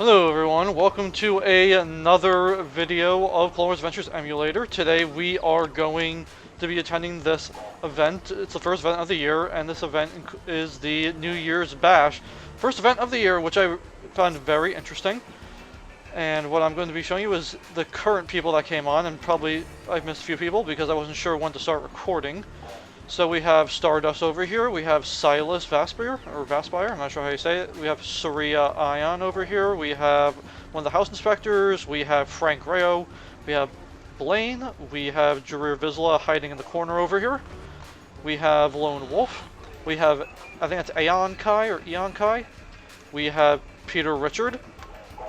Hello everyone, welcome to another video of Clone Wars Adventures Emulator. Today we are going to be attending this event. It's the first event of the year, and this event is the New Year's Bash. First event of the year, which I found very interesting. And what I'm going to be showing you is the current people that came on, and probably I've missed a few people because I wasn't sure when to start recording. So we have Stardust over here, we have Silas Vaspire, I'm not sure how you say it. We have Saria Ion over here, we have one of the house inspectors, we have Frank Rayo, we have Blaine, we have Jareer Vizsla hiding in the corner over here, we have Lone Wolf, we have, I think it's Aeon Kai or Eon Kai, we have Peter Richard,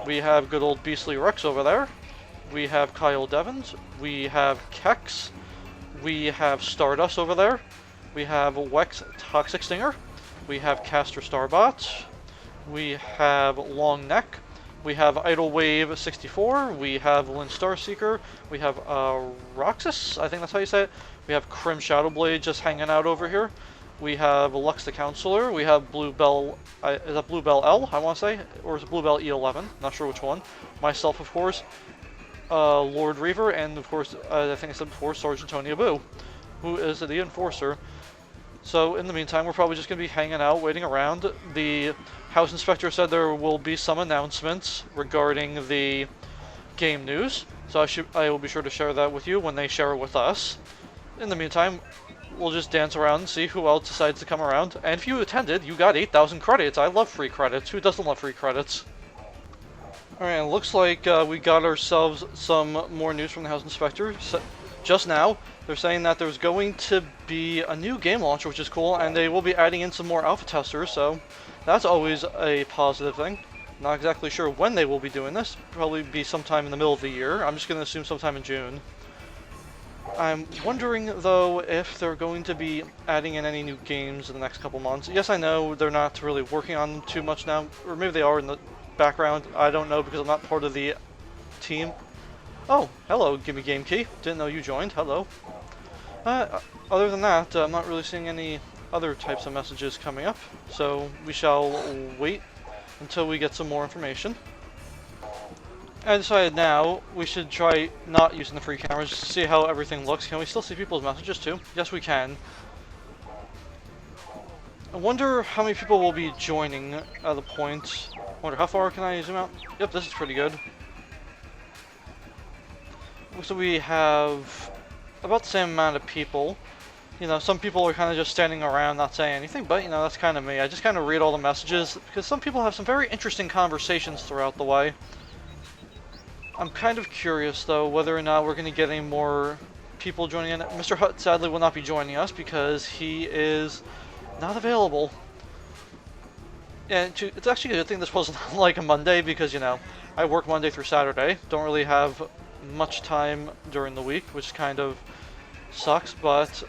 we have good old Beastly Rex over there, we have Kyle Devins, we have Kex, we have Stardust over there. We have Wex Toxic Stinger. We have Caster Starbot. We have Long Neck. We have Idle Wave 64. We have Lynn Starseeker. We have Roxas, I think that's how you say it. We have Crim Shadowblade just hanging out over here. We have Lux the Counselor. We have Bluebell, is that Bluebell L, I want to say? Or is it Bluebell E11? Not sure which one. Myself, of course. Lord Reaver, and of course, I think I said before, Sergeant Tony Abu, who is the Enforcer. So in the meantime, we're probably just going to be hanging out, waiting around. The House Inspector said there will be some announcements regarding the game news, so I will be sure to share that with you when they share it with us. In the meantime, we'll just dance around and see who else decides to come around. And if you attended, you got 8,000 credits. I love free credits. Who doesn't love free credits? Alright, it looks like we got ourselves some more news from the House Inspector. So, just now, they're saying that there's going to be a new game launcher, which is cool, and they will be adding in some more alpha testers, so that's always a positive thing. Not exactly sure when they will be doing this. Probably be sometime in the middle of the year. I'm just going to assume sometime in June. I'm wondering, though, if they're going to be adding in any new games in the next couple months. Yes, I know they're not really working on them too much now, or maybe they are in the background. I don't know because I'm not part of the team. Oh, hello, Gimme Game Key. Didn't know you joined. Hello. Other than that, I'm not really seeing any other types of messages coming up, so we shall wait until we get some more information. I decided now we should try not using the free cameras just to see how everything looks. Can we still see people's messages too? Yes, we can. I wonder how many people will be joining at the point. I wonder how far can I zoom out? Yep, this is pretty good. So we have about the same amount of people. You know, some people are kind of just standing around not saying anything, but you know, that's kind of me. I just kind of read all the messages because some people have some very interesting conversations throughout the way. I'm kind of curious though whether or not we're going to get any more people joining in. Mr. Hutt sadly will not be joining us because he is not available. And it's actually a good thing this wasn't like a Monday because, you know, I work Monday through Saturday. Don't really have much time during the week, which kind of sucks, but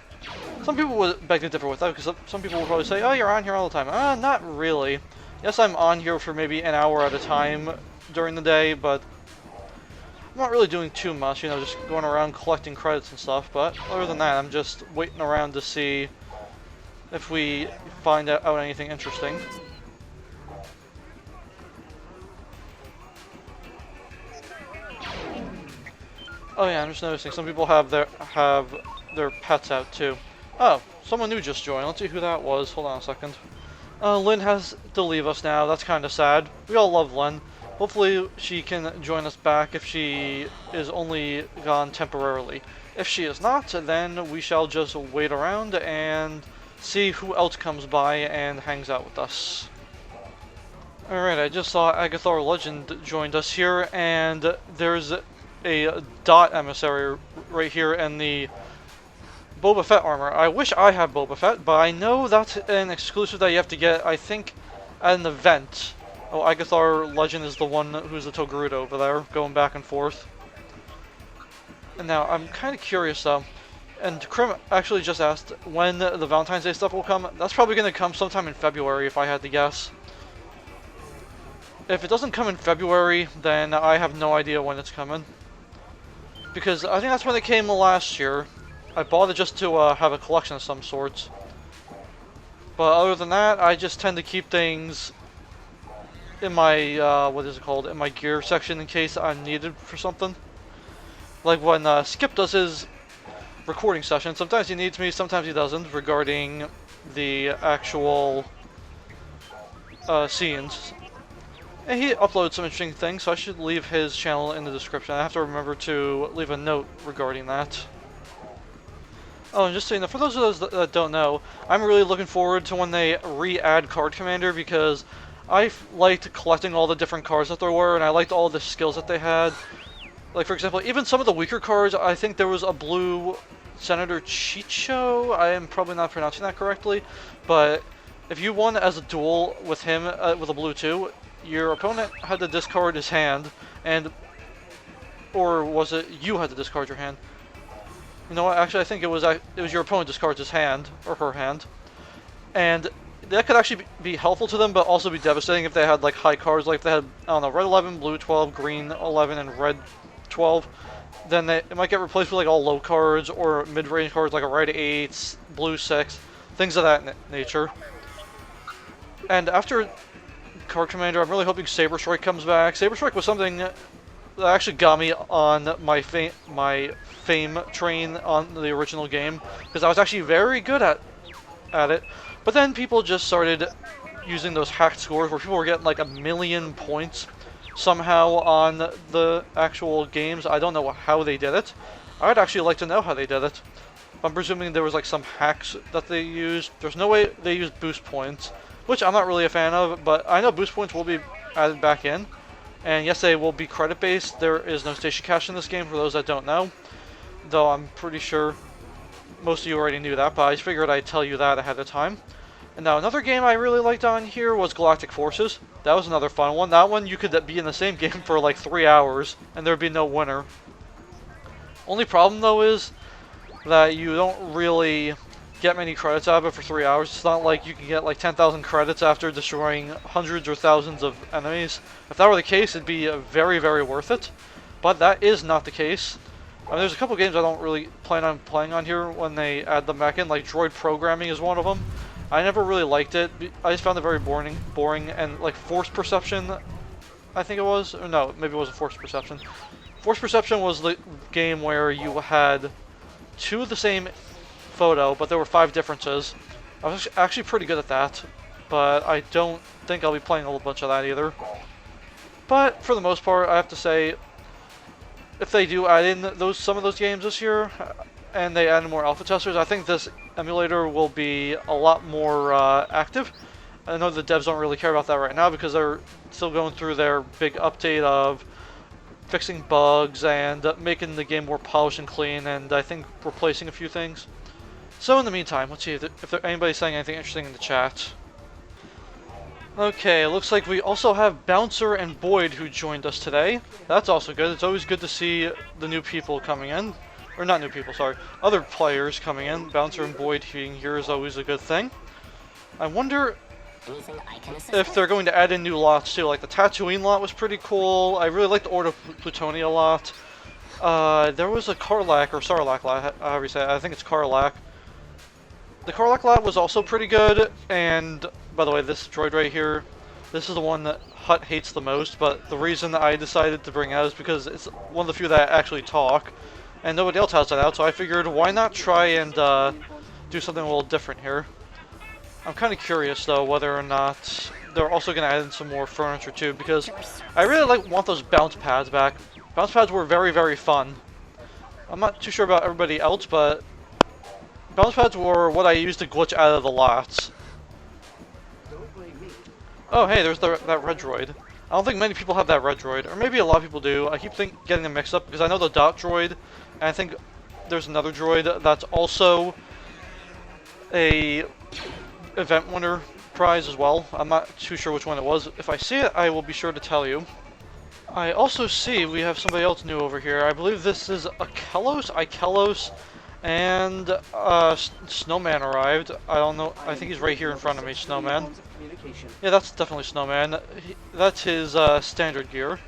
some people would beg to differ with that because some people will probably say, oh, you're on here all the time. Not really. Yes, I'm on here for maybe an hour at a time during the day, but I'm not really doing too much, you know, just going around collecting credits and stuff, but other than that, I'm just waiting around to see if we find out anything interesting. Oh yeah, I'm just noticing some people have their pets out too. Oh, someone new just joined. Let's see who that was. Hold on a second. Lynn has to leave us now. That's kind of sad. We all love Lynn. Hopefully she can join us back if she is only gone temporarily. If she is not, then we shall just wait around and see who else comes by and hangs out with us. Alright, I just saw Agathar Legend joined us here, and there's a dot emissary right here in the Boba Fett armor. I wish I had Boba Fett, but I know that's an exclusive that you have to get, I think, at an event. Oh, Agathar Legend is the one who's the Togruta over there, going back and forth. And now, I'm kind of curious though, and Krim actually just asked when the Valentine's Day stuff will come. That's probably going to come sometime in February if I had to guess. If it doesn't come in February, then I have no idea when it's coming. Because I think that's when it came last year. I bought it just to have a collection of some sorts. But other than that, I just tend to keep things in my what is it called? In my gear section in case I'm needed for something. Like when Skip does his recording session, sometimes he needs me, sometimes he doesn't, regarding the actual scenes. And he uploads some interesting things, so I should leave his channel in the description. I have to remember to leave a note regarding that. Oh, and just so you know, for those of us that don't know, I'm really looking forward to when they re-add Card Commander, because I liked collecting all the different cards that there were, and I liked all the skills that they had. Like, for example, even some of the weaker cards, I think there was a blue Senator Chicho. I am probably not pronouncing that correctly, but if you won as a duel with him, with a blue 2, your opponent had to discard his hand, and... or was it you had to discard your hand? You know what, actually I think it was your opponent discards his hand, or her hand. And that could actually be helpful to them, but also be devastating if they had like high cards, like if they had, I don't know, red 11, blue 12, green 11, and red 12. Then it might get replaced with like all low cards, or mid-range cards like a red 8, blue 6, things of that nature. And after Card Commander, I'm really hoping Saber Strike comes back. Saber Strike was something that actually got me on my fame train on the original game, because I was actually very good at it. But then people just started using those hacked scores where people were getting like 1,000,000 points somehow on the actual games. I don't know how they did it. I'd actually like to know how they did it. I'm presuming there was like some hacks that they used. There's no way they used boost points, which I'm not really a fan of, but I know boost points will be added back in. And yes, they will be credit-based. There is no station cash in this game, for those that don't know. Though I'm pretty sure most of you already knew that, but I figured I'd tell you that ahead of time. And now another game I really liked on here was Galactic Forces. That was another fun one. That one you could be in the same game for like 3 hours, and there'd be no winner. Only problem though is that you don't really get many credits out of it for 3 hours. It's not like you can get like 10,000 credits after destroying hundreds or thousands of enemies. If that were the case, it'd be very, very worth it. But that is not the case. I mean, there's a couple games I don't really plan on playing on here when they add them back in, like Droid Programming is one of them. I never really liked it. I just found it very boring, and like Force Perception, I think it was, or no, maybe it wasn't Force Perception. Force Perception was the game where you had 2 of the same photo, but there were 5 differences. I was actually pretty good at that, but I don't think I'll be playing a whole bunch of that either. But for the most part, I have to say, if they do add in some of those games this year, and they add more alpha testers, I think this emulator will be a lot more active. I know the devs don't really care about that right now because they're still going through their big update of fixing bugs and making the game more polished and clean, and I think replacing a few things. So in the meantime, let's see if anybody's saying anything interesting in the chat. Okay, it looks like we also have Bouncer and Boyd who joined us today. That's also good. It's always good to see the new people coming in. Or not new people, sorry. Other players coming in. Bouncer and Boyd being here is always a good thing. I wonder if they're going to add in new lots too. Like the Tatooine lot was pretty cool. I really liked the Order of Plutonia lot. There was a Karlak or Sarlacc lot, however you say it. I think it's Karlak. The Karlak lot was also pretty good, and by the way, this droid right here, this is the one that Hut hates the most, but the reason I decided to bring out is because it's one of the few that actually talk, and nobody else has that out, so I figured why not try and do something a little different here. I'm kind of curious though whether or not they're also going to add in some more furniture too, because I really want those bounce pads back. Bounce pads were very, very fun. I'm not too sure about everybody else, but bounce pads were what I used to glitch out of the lots. Oh hey, there's that red droid. I don't think many people have that red droid, or maybe a lot of people do. I keep getting them mixed up because I know the dot droid, and I think there's another droid that's also a event winner prize as well. I'm not too sure which one it was. If I see it, I will be sure to tell you. I also see we have somebody else new over here. I believe this is Ikelos, and Snowman arrived. I don't know. I think he's right here in front of me, Snowman. Yeah, that's definitely Snowman. That's his standard gear.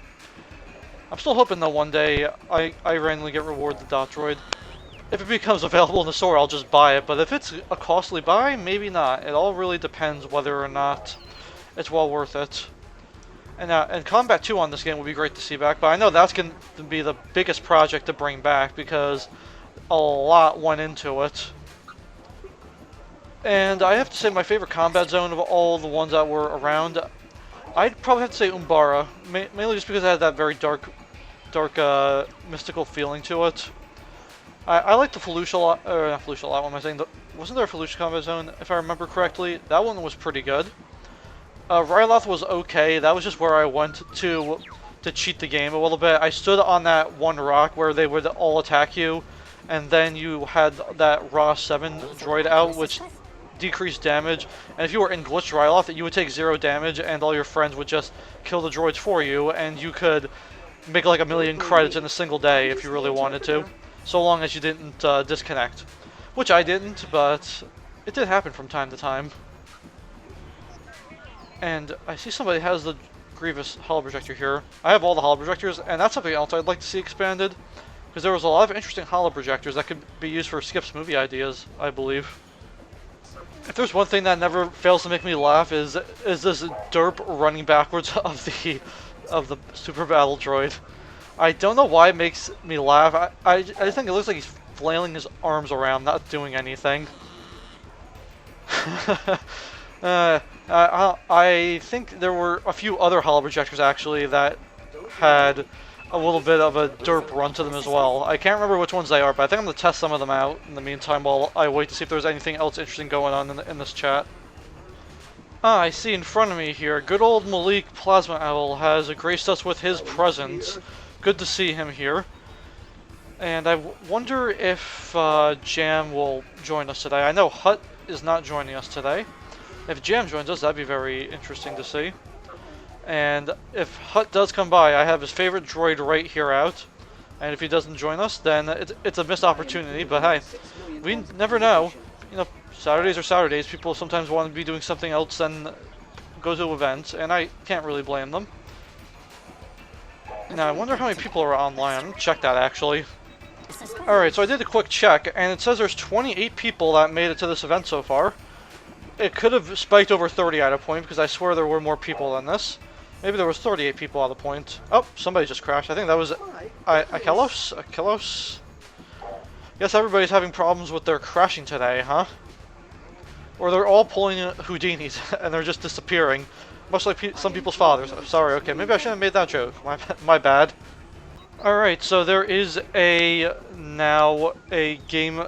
I'm still hoping that one day I randomly get rewarded the dot droid. If it becomes available in the store, I'll just buy it. But if it's a costly buy, maybe not. It all really depends whether or not it's well worth it. And Combat 2 on this game would be great to see back, but I know that's going to be the biggest project to bring back because a lot went into it. And I have to say my favorite combat zone of all the ones that were around, I'd probably have to say Umbara, mainly just because it had that very dark, mystical feeling to it. I like the Felucia a lot, or not Felucia a lot, what am I saying? Wasn't there a Felucia combat zone, if I remember correctly? That one was pretty good. Ryloth was okay. That was just where I went to cheat the game a little bit. I stood on that one rock where they would all attack you, and then you had that Raw 7 droid out, which decreased damage. And if you were in glitched Ryloth, you would take 0 damage, and all your friends would just kill the droids for you, and you could make like 1,000,000 credits in a single day if you really wanted to, so long as you didn't disconnect. Which I didn't, but it did happen from time to time. And I see somebody has the Grievous holoprojector here. I have all the holoprojectors, and that's something else I'd like to see expanded, because there was a lot of interesting holoprojectors that could be used for Skip's movie ideas, I believe. If there's one thing that never fails to make me laugh is this derp running backwards of the super battle droid. I don't know why it makes me laugh. I just think it looks like he's flailing his arms around, not doing anything. I think there were a few other holoprojectors actually that had a little bit of a derp run to them as well. I can't remember which ones they are, but I think I'm going to test some of them out in the meantime while I wait to see if there's anything else interesting going on in this chat. Ah, I see in front of me here, good old Malik Plasma Owl has graced us with his presence. Good to see him here. And I wonder if Jam will join us today. I know Hut is not joining us today. If Jam joins us, that'd be very interesting to see. And if Hut does come by, I have his favorite droid right here out. And if he doesn't join us, then it's a missed opportunity. But hey, we never know. You know, Saturdays are Saturdays. People sometimes want to be doing something else than go to events, and I can't really blame them. Now, I wonder how many people are online. I'm gonna check that actually. Alright, so I did a quick check, and it says there's 28 people that made it to this event so far. It could have spiked over 30 at a point, because I swear there were more people than this. Maybe there was 38 people at the point. Oh, somebody just crashed. I think that was Akelos? Guess everybody's having problems with their crashing today, huh? Or they're all pulling Houdinis, and they're just disappearing. Much like some people's fathers. I'm sorry, okay, maybe I shouldn't have made that joke. My bad. Alright, so there is now a game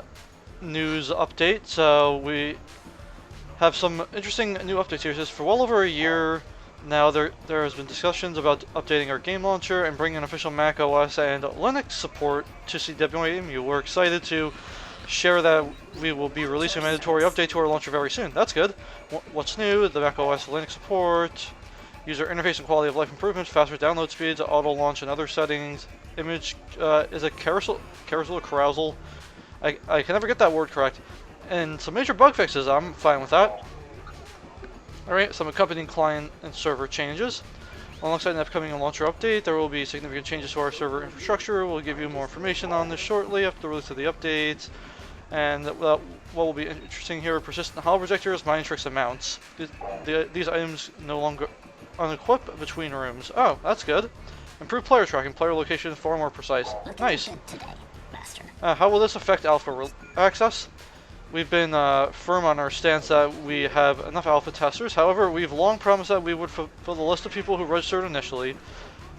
news update. So we have some interesting new updates here. It says for well over a year now there has been discussions about updating our game launcher and bringing an official Mac OS and Linux support to CWEMU. We're excited to share that we will be releasing a mandatory update to our launcher very soon. That's good. What's new? The Mac OS Linux support, user interface and quality of life improvements, faster download speeds, auto launch and other settings. Image is a carousel or carousel? I can never get that word correct. And some major bug fixes. I'm fine with that. Alright, some accompanying client and server changes. Alongside an upcoming launcher update, there will be significant changes to our server infrastructure. We'll give you more information on this shortly after the release of the updates. And what will be interesting here, persistent holoprojectors, mining tricks, and mounts. These items no longer unequip between rooms. Oh, that's good. Improved player tracking, player location far more precise. Nice. How will this affect alpha access? We've been firm on our stance that we have enough alpha testers. However, we've long promised that we would fulfill the list of people who registered initially.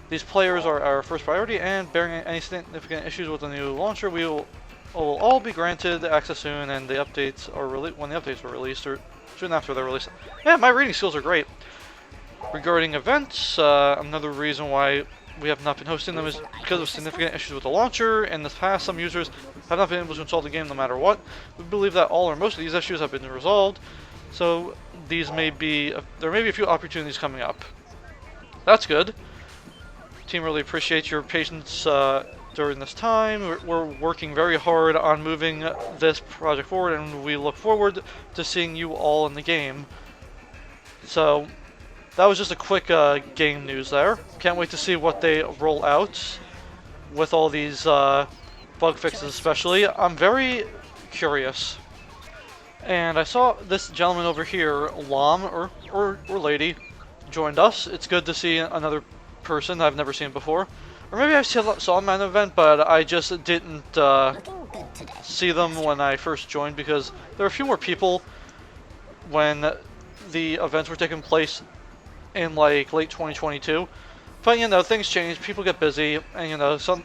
These players are our first priority, and bearing any significant issues with the new launcher, we will all be granted access soon. And the updates are when the updates were released, or soon after they're released. Yeah, my reading skills are great. Regarding events, another reason why we have not been hosting them is because of significant issues with the launcher. In the past, some users have not been able to install the game no matter what. We believe that all or most of these issues have been resolved, so there may be a few opportunities coming up. That's good. Team really appreciates your patience during this time. We're working very hard on moving this project forward, and we look forward to seeing you all in the game. So that was just a quick game news there. Can't wait to see what they roll out with all these bug fixes especially. I'm very curious. And I saw this gentleman over here, Lam, or lady, joined us. It's good to see another person I've never seen before. Or maybe I saw them at an event, but I just didn't see them when I first joined because there were a few more people when the events were taking place in like late 2022. But you know, things change, people get busy, and you know, some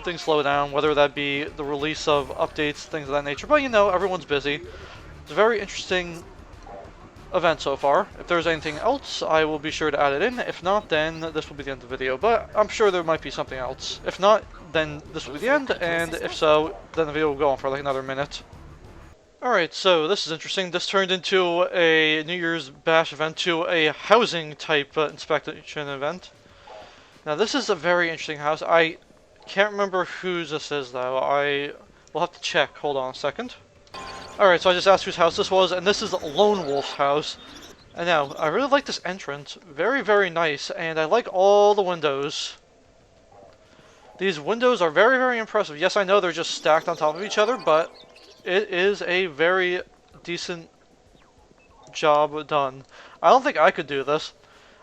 things slow down, whether that be the release of updates, things of that nature. But you know, everyone's busy. It's a very interesting event so far. If there's anything else, I will be sure to add it in. If not, then this will be the end of the video. But I'm sure there might be something else. If not, then this will be the end, and if so, then the video will go on for like another minute. Alright, so this is interesting. This turned into a New Year's Bash event to a housing type inspection event. Now this is a very interesting house. I can't remember whose this is though. I will have to check. Hold on a second. Alright, so I just asked whose house this was, and this is Lone Wolf's house. And now, I really like this entrance. Very, very nice, and I like all the windows. These windows are very, very impressive. Yes, I know they're just stacked on top of each other, but it is a very decent job done. I don't think I could do this.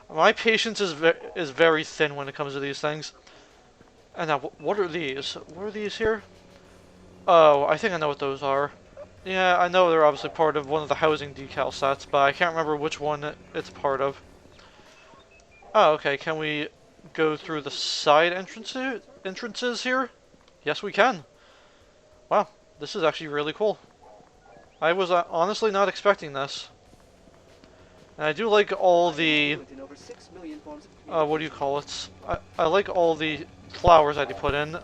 My patience is very thin when it comes to these things. And now, what are these? What are these here? Oh, I think I know what those are. Yeah, I know they're obviously part of one of the housing decal sets, but I can't remember which one it's part of. Oh, okay. Can we go through the side entrances here? Yes, we can. Wow, this is actually really cool. I was honestly not expecting this. And I do like all the... what do you call it? I like all the flowers that he put in.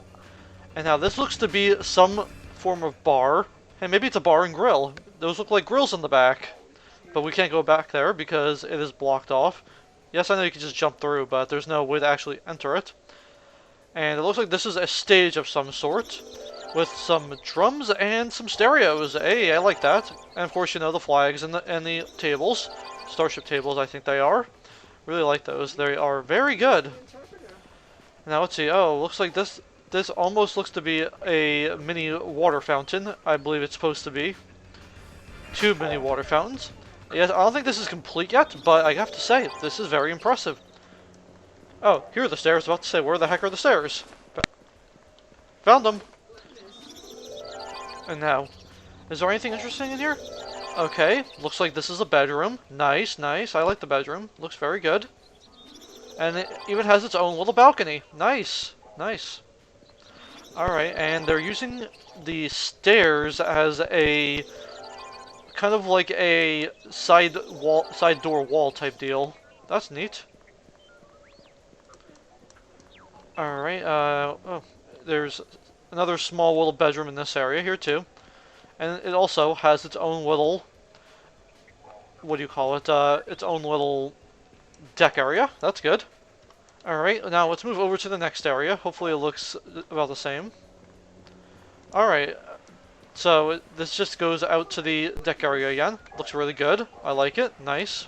And now this looks to be some form of bar. Hey, maybe it's a bar and grill. Those look like grills in the back. But we can't go back there because it is blocked off. Yes, I know you can just jump through, but there's no way to actually enter it. And it looks like this is a stage of some sort. With some drums and some stereos. Hey, I like that. And of course, you know, the flags and the tables. Starship tables, I think they are. Really like those. They are very good. Now, let's see. Oh, looks like this almost looks to be a mini water fountain. I believe it's supposed to be. 2 mini water fountains. Yes, I don't think this is complete yet, but I have to say, this is very impressive. Oh, here are the stairs. I was about to say, where the heck are the stairs? Found them. And now, is there anything interesting in here? Okay, looks like this is a bedroom. Nice, nice. I like the bedroom. Looks very good. And it even has its own little balcony. Nice, nice. Alright, and they're using the stairs as a kind of like a side door wall type deal. That's neat. Alright, oh, there's another small little bedroom in this area here too. And it also has its own little, what do you call it, its own little deck area. That's good. Alright, now let's move over to the next area. Hopefully it looks about the same. Alright, so this just goes out to the deck area again. Looks really good. I like it. Nice.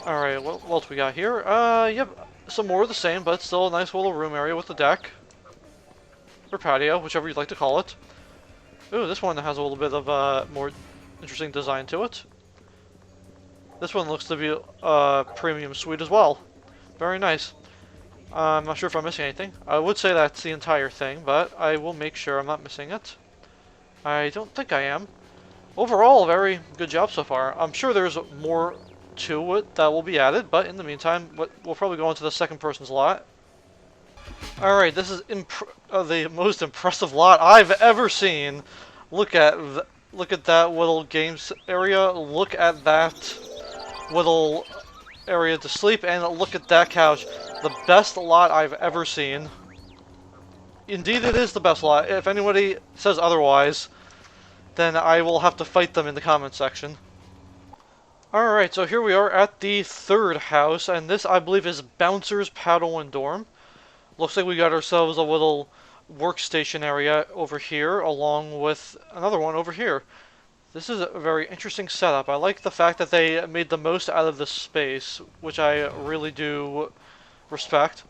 Alright, what else we got here? Yep, some more of the same, but still a nice little room area with the deck. Or patio, whichever you'd like to call it. Ooh, this one has a little bit of more interesting design to it. This one looks to be a premium suite as well. Very nice. I'm not sure if I'm missing anything. I would say that's the entire thing, but I will make sure I'm not missing it. I don't think I am. Overall, very good job so far. I'm sure there's more to it that will be added, but in the meantime, we'll probably go into the second person's lot. Alright, this is the most impressive lot I've ever seen. Look at that little games area. Look at that little area to sleep, and look at that couch. The best lot I've ever seen. Indeed, it is the best lot. If anybody says otherwise, then I will have to fight them in the comment section. Alright, so here we are at the third house, and this, I believe, is Bouncer's Paddle and Dorm. Looks like we got ourselves a little workstation area over here, along with another one over here. This is a very interesting setup. I like the fact that they made the most out of this space, which I really do respect.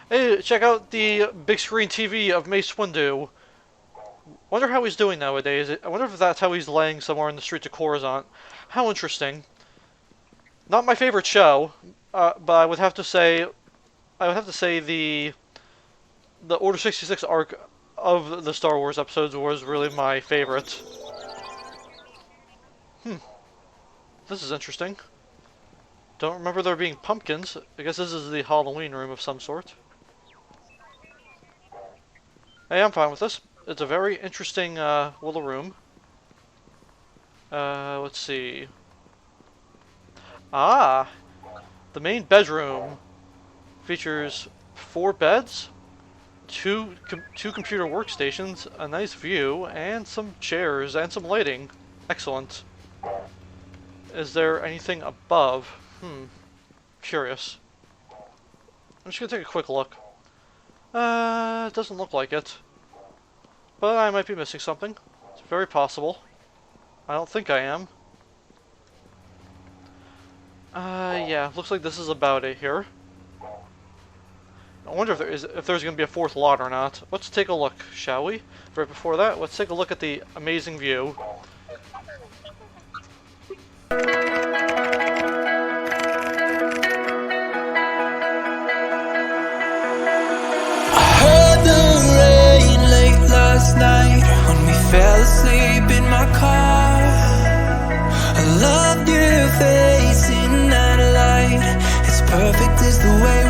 Hey, check out the big screen TV of Mace Windu. Wonder how he's doing nowadays. I wonder if that's how he's laying somewhere in the streets of Coruscant. How interesting. Not my favorite show, but I would have to say the Order 66 arc of the Star Wars episodes was really my favorite. This is interesting. Don't remember there being pumpkins. I guess this is the Halloween room of some sort. Hey, I'm fine with this. It's a very interesting little room. Let's see. Ah! The main bedroom features 4 beds, two computer workstations, a nice view, and some chairs and some lighting. Excellent. Is there anything above? Curious. I'm just gonna take a quick look. It doesn't look like it. But I might be missing something. It's very possible. I don't think I am. Yeah, looks like this is about it here. I wonder if there's gonna be a 4th lot or not. Let's take a look, shall we? Right before that, let's take a look at the amazing view. Last night when we fell asleep in my car, I loved your face in that light. It's perfect as the way